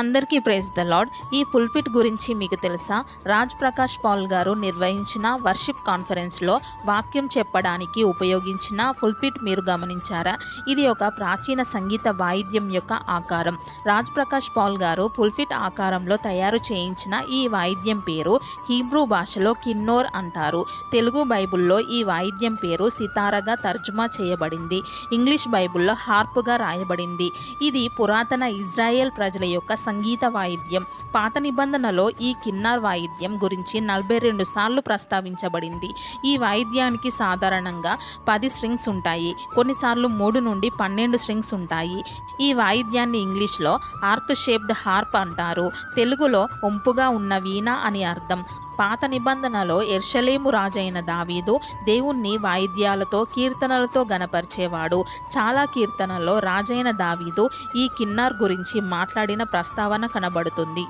అందరికీ praise the lord. ఈ pulpit గురించి మీకు తెలుసా? రాజ్ ప్రకాష్ పాల్ గారు నిర్వహించిన వర్షిప్ కాన్ఫరెన్స్లో వాక్యం చెప్పడానికి ఉపయోగించిన పుల్పిట్ మీరు గమనించారా? ఇది ఒక ప్రాచీన సంగీత వాయిద్యం యొక్క ఆకారం. రాజ్ ప్రకాష్ పాల్ గారు పుల్పిట్ ఆకారంలో తయారు చేయించిన ఈ వాయిద్యం పేరు హీబ్రూ భాషలో కిన్నోర్ అంటారు. తెలుగు బైబిల్లో ఈ వాయిద్యం పేరు సితారగా తర్జుమా చేయబడింది. ఇంగ్లీష్ బైబిల్లో హార్పుగా రాయబడింది. ఇది పురాతన ఇజ్రాయెల్ ప్రజల యొక్క సంగీత వాయిద్యం. పాత నిబంధనలో ఈ కిన్నార్ వాయిద్యం గురించి 42 సార్లు ప్రస్తావించబడింది. ఈ వాయిద్యానికి సాధారణంగా 10 స్ట్రింగ్స్ ఉంటాయి. కొన్నిసార్లు 3 నుండి 12 స్ట్రింగ్స్ ఉంటాయి. ఈ వాయిద్యాన్ని ఇంగ్లీష్లో ఆర్క్ షేప్డ్ హార్ప్ అంటారు. తెలుగులో ఒంపుగా ఉన్న వీణ అని అర్థం. పాత నిబంధనలో యెరూషలేము రాజైన దావీదు దేవుణ్ణి వాయిద్యాలతో కీర్తనలతో గణపరిచేవాడు. చాలా కీర్తనల్లో రాజైన దావీదు ఈ కిన్నార్ గురించి మాట్లాడిన ప్రస్తావన కనబడుతుంది.